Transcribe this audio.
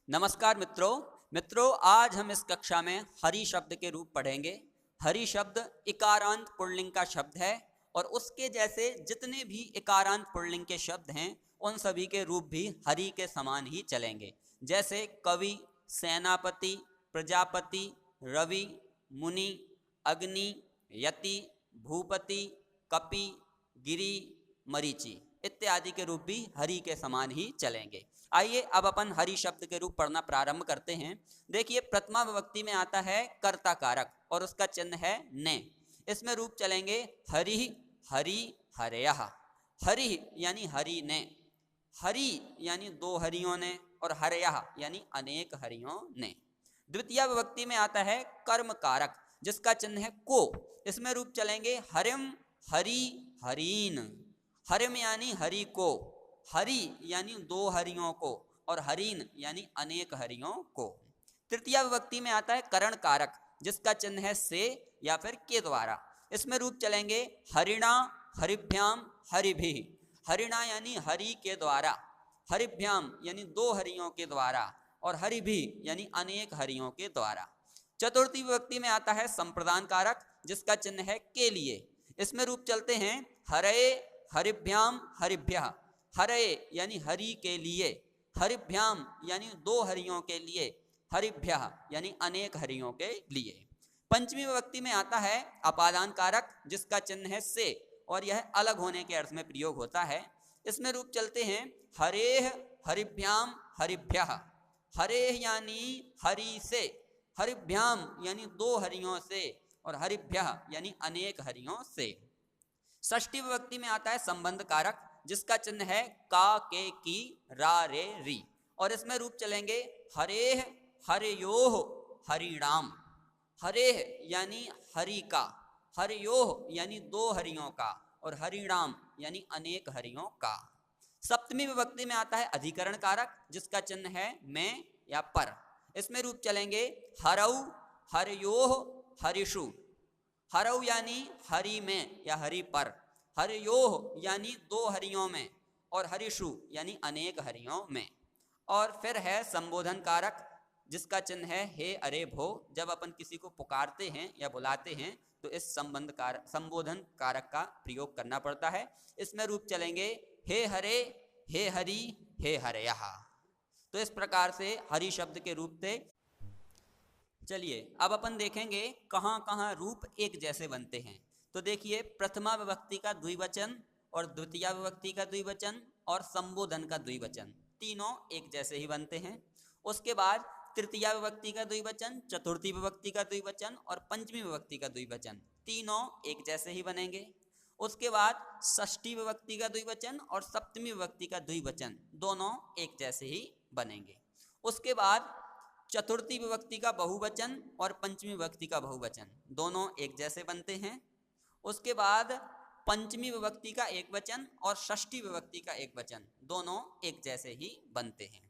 नमस्कार मित्रों, आज हम इस कक्षा में हरि शब्द के रूप पढ़ेंगे। हरि शब्द इकारांत पुल्लिंग का शब्द है और उसके जैसे जितने भी इकारांत पुल्लिंग के शब्द हैं उन सभी के रूप भी हरि के समान ही चलेंगे। जैसे कवि, सेनापति, प्रजापति, रवि, मुनि, अग्नि, यति, भूपति, कपि, गिरि, मरीचि इत्यादि के रूप भी हरि के समान ही चलेंगे। आइए अब अपन हरि शब्द के रूप पढ़ना प्रारंभ करते हैं। देखिए, प्रथमा विभक्ति में आता है कर्ता कारक और उसका चिन्ह है ने। इसमें रूप चलेंगे हरि, हरि, हरयः। हरि यानी हरि ने, हरि यानी दो हरियों ने, और हरयः यानी अनेक हरियों ने। द्वितीय विभक्ति में आता है कर्म कारक जिसका चिन्ह है को। इसमें रूप चलेंगे हरिम, हरि, हरीन। हरिम यानी हरि को, हरि यानी दो हरियों को, और हरीन यानी अनेक हरियों को। तृतीय विभक्ति में आता है करण कारक जिसका चिन्ह है से या फिर के द्वारा। इसमें रूप चलेंगे हरिणा, हरिभ्याम, हरिभिः। हरिणा यानी हरि के द्वारा, हरिभ्याम यानी दो हरियों के द्वारा, और हरिभिः यानी अनेक हरियों के द्वारा। चतुर्थी विभक्ति में आता है संप्रदान कारक जिसका चिन्ह है के लिए। इसमें रूप चलते हैं हरे, हरिभ्याम, हरिभ्यः। हरे यानी हरि के लिए, हरिभ्याम यानी दो हरियों के लिए, हरिभ्यः यानी अनेक हरियों के लिए। पंचमी विभक्ति में आता है अपादान कारक जिसका चिन्ह है से और यह अलग होने के अर्थ में प्रयोग होता है। इसमें रूप चलते हैं हरेह, हरिभ्याम, हरिभ्यः। हरेह यानी हरि से, हरिभ्याम यानी दो हरियों से, और हरिभ्यः यानी अनेक हरियों से। षष्ठी विभक्ति में आता है संबंध कारक जिसका चिन्ह है का, के, की, रा, रे, री, और इसमें रूप चलेंगे हरेह, हरयोः, हरिणाम। हरेह यानी हरि का, हरयोः यानी दो हरियों का, और हरिणाम यानी अनेक हरियों का। सप्तमी विभक्ति में आता है अधिकरण कारक जिसका चिन्ह है में या पर। इसमें रूप चलेंगे हरौ, हरयोः, हरिषु। हरौ यानी हरि में या हरि पर, हरयोः यानी दो हरियों में, और हरिषु यानी अनेक हरियों में। और फिर है संबोधन कारक जिसका चिन्ह है हे, अरे, भो। जब अपन किसी को पुकारते हैं या बुलाते हैं तो इस संबोधन कारक का प्रयोग करना पड़ता है। इसमें रूप चलेंगे हे हरे, हे हरि, हे हरयः। तो इस प्रकार से हरि शब्द के रूप थे। चलिए अब अपन देखेंगे कहाँ कहाँ रूप एक जैसे बनते हैं। तो देखिए, प्रथमा विभक्ति का द्विवचन और द्वितीय विभक्ति का द्विवचन और संबोधन का द्विवचन तीनों एक जैसे ही बनते हैं। उसके बाद तृतीय विभक्ति का द्विवचन, चतुर्थी विभक्ति का द्विवचन और पंचमी विभक्ति का द्विवचन तीनों एक जैसे ही बनेंगे। उसके बाद षष्ठी विभक्ति का द्विवचन और सप्तमी विभक्ति का द्विवचन दोनों एक जैसे ही बनेंगे। उसके बाद चतुर्थी विभक्ति का बहुवचन और पंचमी विभक्ति का बहुवचन दोनों एक जैसे बनते हैं। उसके बाद पंचमी विभक्ति का एक वचन और षष्ठी विभक्ति का एक वचन दोनों एक जैसे ही बनते हैं।